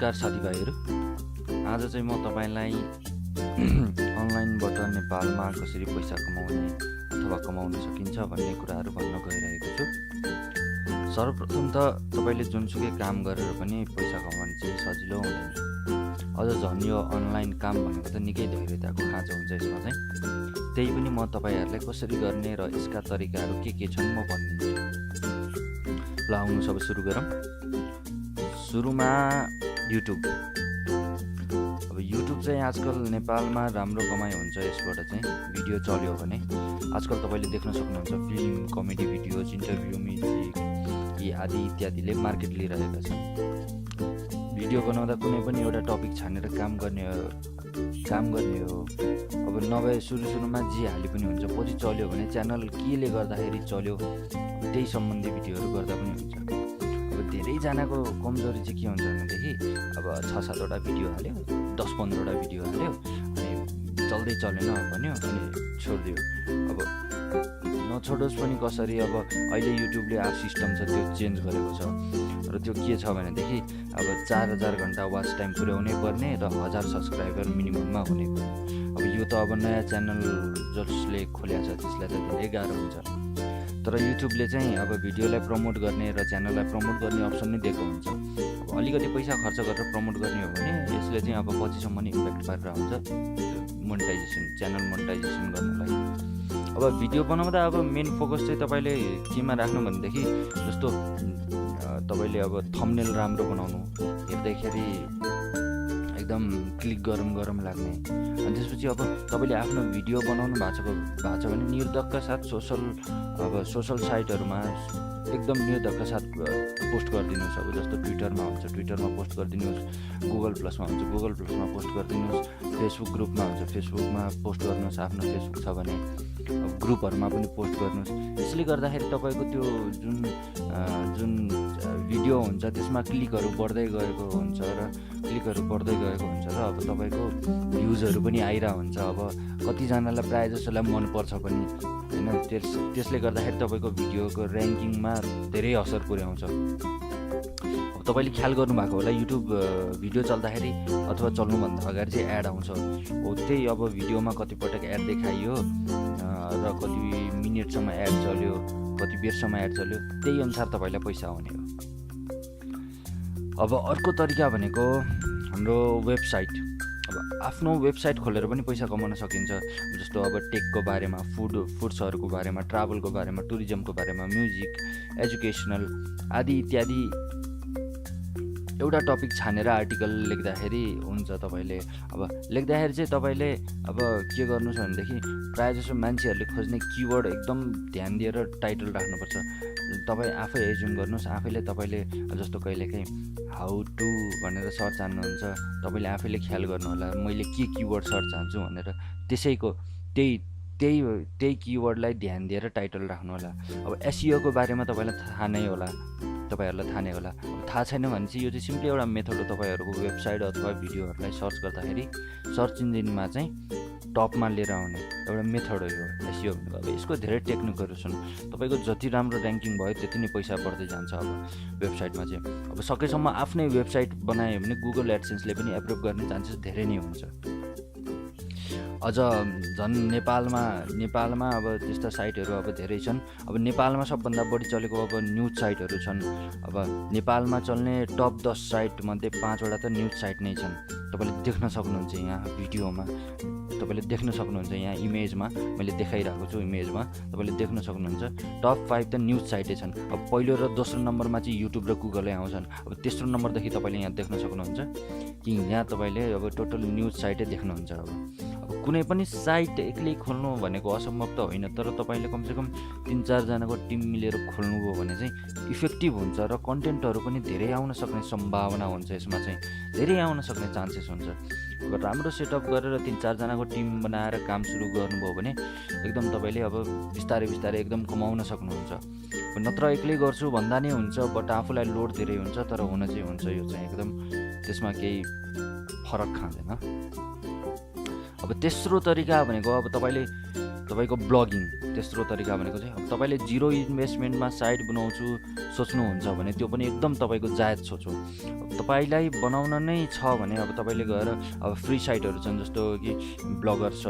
नमस्कार साथीभाइहरू। आज चाहिँ म तपाईलाई अनलाइनबाट नेपालमा कसरी पैसा कमाउने अथवा कमाउन सकिन्छ भन्ने कुराहरू भन्न गइरहेको छु। सर्वप्रथम त तपाईले जुनसुकै काम गरेर पनि पैसा कमाउन चाहिँ सजिलो हुँदैन। अझ झन् यो अनलाइन काम भनेको त निकै धैर्यताको खाँचो हुन्छ। यसमा चाहिँ त्यही पनि म तपाईहरुलाई कसरी गर्ने र यसका तरिकाहरू के छन् म भनिदिन्छु। ल आउनु सब सुरु गरौँ। सुरुमा युट्युब। अब युट्युब चाहिँ आजकल नेपालमा राम्रो कमाइ हुन्छ। यसबाट चाहिँ भिडियो चल्यो भने आजकल तपाईले देख्न सक्नुहुन्छ film, comedy videos, interview, music यी आदि इत्यादिले मार्केट लिइरहेका छन्। भिडियो बनाउँदा कुनै पनि एउटा टपिक छानेर काम गर्ने हो। अब नभए सुरुमा जे हाले पनि हुन्छ, पछि चल्यो भने च्यानल केले गर्दाखेरि चल्यो त्यही सम्बन्धी भिडियोहरू गर्दा पनि हुन्छ। अब धेरैजनाको कमजोरी चाहिँ के हुन्छ भनेदेखि अब 6-7 वटा भिडियो हाल्यो, 10-15 वटा भिडियो हाल्यो, अनि चल्दै चलेन भन्यो अनि छोडिदियो। अब नछोडोस् पनि कसरी, अब अहिले युट्युबले सिस्टम छ त्यो चेन्ज गरेको छ र त्यो के छ भनेदेखि अब 4000 घण्टा वाच टाइम पुर्याउनै पर्ने र 1000 सब्सक्राइबर मिनिमममा हुने पर्ने। अब यो त अब नयाँ च्यानल जसले खोल्या छ त्यसलाई त धेरै गाह्रो हुन्छ। तर युट्युबले चाहिँ अब भिडियोलाई प्रमोट गर्ने र च्यानललाई प्रमोट गर्ने अप्सन नै दिएको हुन्छ। अब अलिकति पैसा खर्च गरेर प्रमोट गर्ने हो भने यसले चाहिँ अब पछिसम्म नै इम्प्याक्ट पारेर हुन्छ मोनेटाइजेसन, च्यानल मोनेटाइजेसन गर्नलाई। अब भिडियो बनाउँदा अब मेन फोकस चाहिँ तपाईले केमा राख्नु भनेदेखि जस्तो तपाईले अब थम्बनेल राम्रो बनाउनु, हेर्दाखेरि एकदम क्लिक गरम लाग्ने। अनि त्यसपछि अब तपाईले आफ्नो भिडियो बनाउनु भएको छ भने निर्धक्क साथ सोशल साइटहरुमा एकदम निर्धक्क साथ पोस्ट गरिदिनुहोस्। अब जस्तो ट्विटरमा हुन्छ ट्विटरमा पोस्ट गरिदिनुहोस्, गुगल प्लसमा हुन्छ गुगल प्लसमा पोस्ट गरिदिनुहोस्, फेसबुक ग्रुपमा हुन्छ फेसबुकमा पोस्ट गर्नुहोस्, आफ्नो फेसबुक छ भने ग्रुपहरुमा पनि पोस्ट गर्नुहोस्। यसले गर्दाखेरि तपाईको त्यो जुन भिडियो हुन्छ त्यसमा क्लिकहरु बढ्दै गएको हुन्छ र अब तपाईको भ्युजहरु पनि आइरा हुन्छ। अब कतिजनालाई प्राय जसोलाई मन पर्छ पनि हैन, त्यसले गर्दाखेरि तपाईको भिडियोको र्याङ्किङमा धेरै असर पुर्याउँछ। अब तपाईले ख्याल गर्नु भएको होला युट्युब भिडियो चल्दाखेरि अथवा चल्नुभन्दा अगाडि चाहिँ एड आउँछ। हो त्यही अब भिडियोमा कति पटक एड देखाइयो र कति मिनेटसम्म एड चल्यो, कति बेरसम्म एड चल्यो, त्यही अनुसार तपाईलाई पैसा आउने हो। अब अर्को तरिका भनेको हाम्रो वेबसाइट। अब आफ्नो वेबसाइट खोलेर पनि पैसा कमाउन सकिन्छ। जस्तो अब टेकको बारेमा, फुड्सहरुको बारेमा, ट्राभलको बारेमा, टुरिज्मको बारेमा, म्युजिक, एजुकेसनल आदि इत्यादि एउटा टपिक छानेर आर्टिकल लेख्दाखेरि हुन्छ। तपाईले अब लेख्दाखेरि चाहिँ तपाईले अब के गर्नु छ भनेदेखि प्राय जसो मान्छेहरूले खोज्ने किवर्ड एकदम ध्यान दिएर टाइटल राख्नुपर्छ। तपाई आफै एज्युम गर्नुस्, आफैले तपाईले जस्तो कहिलेकाहीँ हाउ टु भनेर सर्च हान्नुहुन्छ, तपाईले आफैले ख्याल गर्नु होला मैले के किवर्ड सर्च हान्छु भनेर। त्यसैको त्यही किवर्डलाई ध्यान दिएर टाइटल राख्नु होला। अब एसईओ को बारेमा तपाईलाई तपाईहरुलाई थाहा नै होला। अब थाहा छैन भने चाहिँ यो चाहिँ सिम्पली एउटा मेथड हो। तपाईहरुको वेबसाइट अथवा भिडियोहरुलाई सर्च गर्दाखेरि सर्च इन्जिनमा चाहिँ टपमा लिएर आउने एउटा मेथड हो यो एसईओ भनेको। अब यसको धेरै टेक्निकहरु छन्। तपाईको जति राम्रो र्याङ्किङ भयो त्यति नै पैसा बढ्दै जान्छ। अब वेबसाइटमा चाहिँ अब सकेसम्म आफ्नै वेबसाइट बनायो भने गुगल एडसेन्सले पनि एप्रुभ गर्ने चान्सेस धेरै नै हुन्छ। अझ झन् नेपालमा अब त्यस्ता साइटहरु अब धेरै छन्। अब नेपालमा सबभन्दा बढी चलेको अब न्यूज साइटहरु छन्। अब नेपालमा चल्ने टप 10 साइट मध्ये 5 वटा त न्यूज साइट नै छन्। तपाईले देख्न सक्नुहुन्छ यहाँ भिडियोमा, तपाईले देख्न सक्नुहुन्छ यहाँ इमेजमा, मैले देखाइरहेको छु इमेजमा तपाईले देख्न सक्नुहुन्छ टप 5 त न्यूज साइटै छन्। अब पहिलो र दोस्रो नम्बरमा चाहिँ युट्युब र गुगलै आउँछन्। अब तेस्रो नम्बरदेखि तपाईले यहाँ देख्न सक्नुहुन्छ कि यहाँ तपाईले अब टोटल न्यूज साइटै देख्नुहुन्छ। अब कुनै पनि साइट एक्लै खोल्नु भनेको असम्भव त होइन, तर तपाईले कमसेकम 3-4 जनाको टिम मिलेर खोल्नुभयो भने चाहिँ इफेक्टिभ हुन्छ र कन्टेन्टहरु पनि धेरै आउन सक्ने सम्भावना हुन्छ। यसमा चाहिँ धेरै आउन सक्ने चान्सेस हुन्छ। अब राम्रो सेटअप गरेर 3-4 जनाको टिम बनाएर काम सुरु गर्नुभयो भने एकदम तपाईले अब बिस्तारै एकदम कमाउन सक्नुहुन्छ। नत्र एक्लै गर्छु भन्दा नै हुन्छ, बट आफूलाई लोड धेरै हुन्छ, तर हुन चाहिँ हुन्छ। यो चाहिँ एकदम त्यसमा केही फरक खाँदैन। अब तेस्रो तरिका भनेको अब तपाईले तपाईँको ब्लगिङ तेस्रो तरिका भनेको चाहिँ अब तपाईँले जिरो इन्भेस्टमेन्टमा साइट बनाउँछु सोच्नुहुन्छ भने त्यो पनि एकदम तपाईँको जायज सोच हो। तपाईँलाई बनाउन नै छ भने अब तपाईँले गएर अब फ्री साइटहरू छन्, जस्तो कि ब्लगर छ,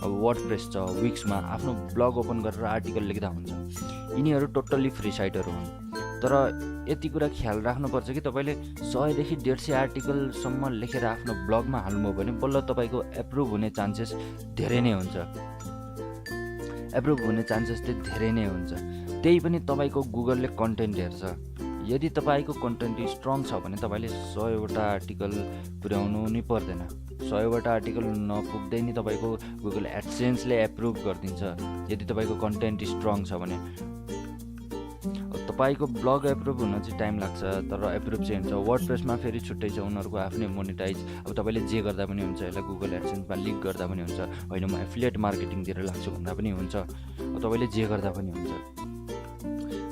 अब वर्डप्रेस छ, विक्समा आफ्नो ब्लग ओपन गरेर आर्टिकल लेख्दा हुन्छ। यिनीहरू टोटल्ली फ्री साइटहरू हुन्। तर यति कुरा ख्याल राख्नुपर्छ कि तपाईँले 100 देखि 150 आर्टिकलसम्म लेखेर आफ्नो ब्लगमा हाल्नुभयो भने बल्ल तपाईँको एप्रुभ हुने चान्सेस धेरै नै हुन्छ। त्यही पनि तपाईँको गुगलले कन्टेन्ट हेर्छ। यदि तपाईँको कन्टेन्ट स्ट्रङ छ भने तपाईँले 100वटा आर्टिकल पुर्याउनु नै पर्दैन। 100वटा आर्टिकल नपुग्दै नि तपाईँको गुगल एडसेन्सले एप्रुभ गरिदिन्छ यदि तपाईँको कन्टेन्ट स्ट्रङ छ भने। तपाईँको ब्लग एप्रुभ हुन चाहिँ टाइम लाग्छ, तर एप्रुभ चाहिँ हुन्छ। वर्डप्रेसमा फेरि छुट्टै छ, उनीहरूको आफ्नै मोनेटाइज। अब तपाईँले जे गर्दा पनि हुन्छ, यसलाई गुगल एडसेन्समा लिङ्क गर्दा पनि हुन्छ, होइन म एफिलिएट मार्केटिङतिर लाग्छु भन्दा पनि हुन्छ। अब तपाईँले जे गर्दा पनि हुन्छ।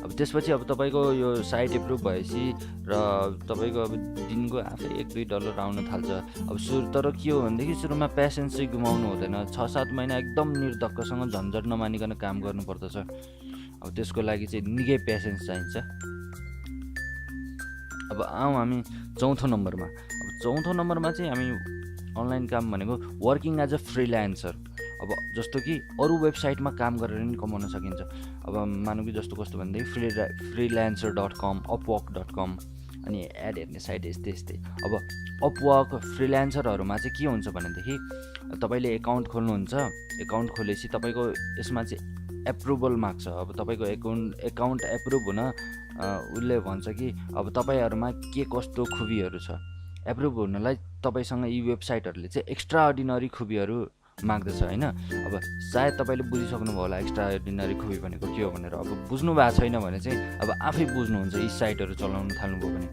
अब त्यसपछि अब तपाईँको यो साइट एप्रुभ भएपछि र तपाईँको अब दिनको आफै $1-2 आउन थाल्छ। अब तर के हो भनेदेखि सुरुमा पेसेन्स चाहिँ गुमाउनु हुँदैन। 6-7 महिना एकदम निर्धक्कसँग झन्झट नमानिकन काम गर्नुपर्दछ। अब त्यसको लागि चाहिँ निकै पेसेन्स चाहिन्छ। अब आउँ हामी चौथो नम्बरमा। अब चौथो नम्बरमा चाहिँ हामी अनलाइन काम भनेको वर्किङ एज अ फ्रिल्यान्सर। अब जस्तो कि अरू वेबसाइटमा काम गरेर नि कमाउन सकिन्छ। अब मानौँ कि जस्तो कस्तो भनेदेखि freelancer.com, upwork.com अनि एड हेर्ने साइट यस्तै। अब अपवर्क फ्रिल्यान्सरहरूमा चाहिँ के हुन्छ भनेदेखि तपाईँले एकाउन्ट खोल्नुहुन्छ। एकाउन्ट खोलेपछि तपाईँको यसमा चाहिँ एप्रुभल माग्छ। अब तपाईँको एकाउन्ट एप्रुभ हुन उसले भन्छ कि अब तपाईँहरूमा के कस्तो खुबीहरू छ। एप्रुभ हुनलाई तपाईँसँग यी वेबसाइटहरूले चाहिँ एक्स्ट्रा अर्डिनरी खुबीहरू माग्दछ, होइन। अब सायद तपाईँले बुझिसक्नुभयो होला एक्स्ट्रा अर्डिनरी खुबी भनेको के हो भनेर। अब बुझ्नु भएको छैन भने चाहिँ अब आफै बुझ्नुहुन्छ यी साइटहरू चलाउन थाल्नुभयो भने।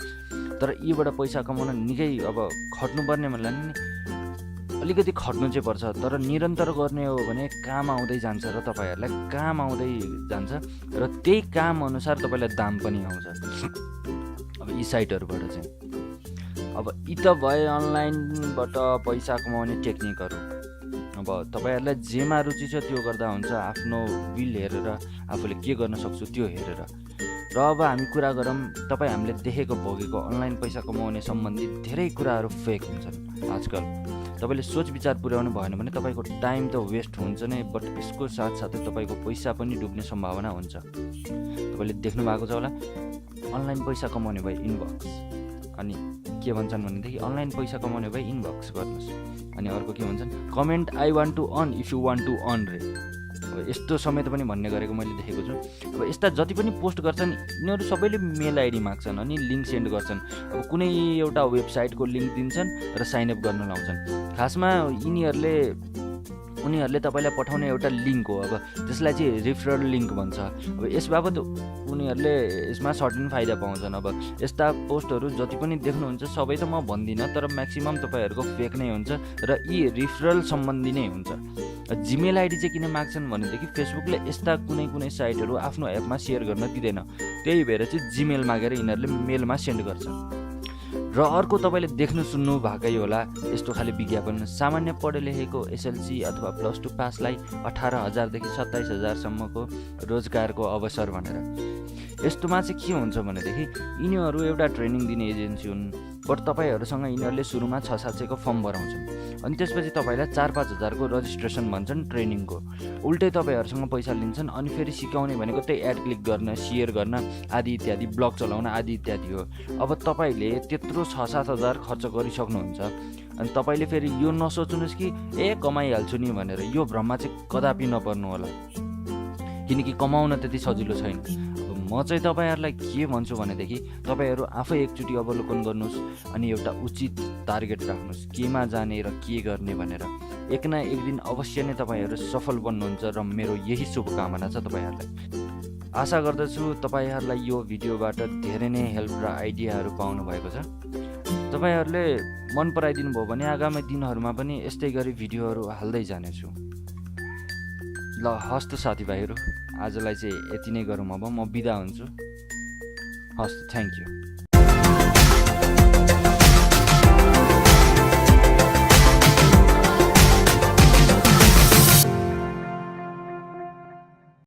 तर यीबाट पैसा कमाउन निकै अब खट्नुपर्ने भन्दा नि अलिकति खट्नु चाहिँ पर्छ, तर निरन्तर गर्ने हो भने काम आउँदै जान्छ र तपाईँहरूलाई काम आउँदै जान्छ र त्यही काम अनुसार तपाईँलाई दाम पनि आउँछ। अब यी साइटहरूबाट चाहिँ अब यी त भए अनलाइनबाट पैसा कमाउने टेक्निकहरू। अब तपाईँहरूलाई जेमा रुचि छ त्यो गर्दा हुन्छ, आफ्नो विल हेरेर आफूले के गर्न सक्छु त्यो हेरेर। र अब हामी कुरा गरौँ तपाईँ हामीले देखेको भोगेको अनलाइन पैसा कमाउने सम्बन्धी धेरै कुराहरू फेक हुन्छन् आजकल। तपाईँले सोच विचार पुर्याउनु भएन भने तपाईँको टाइम त वेस्ट हुन्छ नै, बट यसको साथसाथै तपाईँको पैसा पनि डुब्ने सम्भावना हुन्छ। तपाईँले देख्नु भएको छ होला, अनलाइन पैसा कमाउने भए इनबक्स, अनि के भन्छन् भनेदेखि अनलाइन पैसा कमाउने भए इनबक्स गर्नुहोस्। अनि अर्को के भन्छन्, comment I want to earn if you want to earn रे। अब यस्तो समेत पनि भन्ने गरेको मैले देखेको छु। अब यस्ता जति पनि पोस्ट गर्छन् यिनीहरू सबैले मेल आइडी माग्छन् अनि लिङ्क सेन्ड गर्छन्। अब कुनै एउटा वेबसाइटको लिङ्क दिन्छन् र साइनअप गर्न लाउँछन्। खासमा उनीहरूले तपाईँलाई पठाउने एउटा लिङ्क हो। अब त्यसलाई चाहिँ रिफरल लिङ्क भन्छ। अब यस बाबत उनीहरूले यसमा सर्टेन फाइदा पाउँछन्। अब यस्ता पोस्टहरू जति पनि देख्नुहुन्छ सबै त म भन्दिनँ, तर म्याक्सिमम् तपाईँहरूको फेक नै हुन्छ र यी रिफरल सम्बन्धी नै हुन्छ। जिमेल आइडी चाहिँ किन माग्छन् भनेदेखि फेसबुकले यस्ता कुनै साइटहरू आफ्नो एपमा सेयर गर्न दिँदैन, त्यही भएर चाहिँ जिमेल मागेर यिनीहरूले मेलमा सेन्ड गर्छन्। र अर्को तपाईँले देख्नु सुन्नु भएकै होला यस्तो खाले विज्ञापन, सामान्य पढे लेखेको एसएलसी अथवा +2 पासलाई 18,000 देखि 27,000सम्मको रोजगारको अवसर भनेर। यस्तोमा चाहिँ के हुन्छ भनेदेखि यिनीहरू एउटा ट्रेनिङ दिने एजेन्सी हुन्, बट तपाईँहरूसँग यिनीहरूले सुरुमा 6-700को फर्म भराउँछन् अनि त्यसपछि तपाईँलाई 4-5 हजारको रजिस्ट्रेसन भन्छन् ट्रेनिङको। उल्टै तपाईँहरूसँग पैसा लिन्छन् अनि फेरि सिकाउने भनेको त्यही एड क्लिक गर्न, सेयर गर्न आदि इत्यादि, ब्लग चलाउन आदि इत्यादि हो। अब तपाईँले त्यत्रो 6-7 हजार खर्च गरिसक्नुहुन्छ अनि तपाईँले फेरि यो नसोच्नुहोस् कि कमाइहाल्छु नि भनेर। यो भ्रममा चाहिँ कदापि नपर्नु होला, किनकि कमाउन त्यति सजिलो छैन। म चाहिँ तपाईँहरूलाई के भन्छु भनेदेखि तपाईँहरू आफै एकचोटि अवलोकन गर्नुहोस् अनि एउटा उचित टार्गेट राख्नुहोस् केमा जाने र के गर्ने भनेर। एक न एक दिन अवश्य नै तपाईँहरू सफल बन्नुहुन्छ र मेरो यही शुभकामना छ तपाईँहरूलाई। आशा गर्दछु तपाईँहरूलाई यो भिडियोबाट धेरै नै हेल्प र आइडियाहरू पाउनु भएको छ। तपाईँहरूले मन पराइदिनु भयो भने आगामी दिनहरूमा पनि यस्तै गरी भिडियोहरू हाल्दै जानेछु। ल हस् त साथीभाइहरू, आजलाई चाहिँ यति नै गरौँ। अब म बिदा हुन्छु। हस्, थ्याङ्क यू।